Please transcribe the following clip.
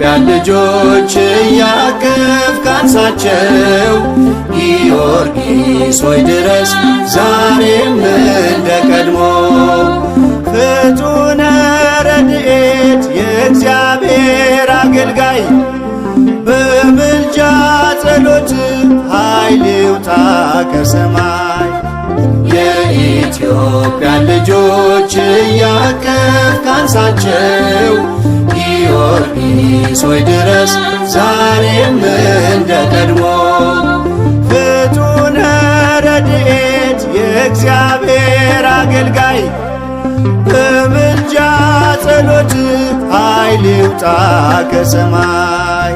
የኢትዮጵያን ልጆች እያቀፍክ አንሳቸው። ጊዮርጊስ ሆይ ድረስ ዛሬም እንደ ቀድሞ። ፍጡነ ረድኤት የእግዚአብሔር አገልጋይ በምልጃ ጸሎት ኃይል ይውጣ ከሰማይ። የኢትዮጵያን ልጆች እያቀፍክ አንሳቸው። ጊዮርጊስ ሆይ ድረስ ዛሬም እንደ ቀድሞ። ፍጡነ ረድኤት የእግዚአብሔር አገልጋይ በምልጃ ጸሎት ኃይል ይውጣ ከሰማይ።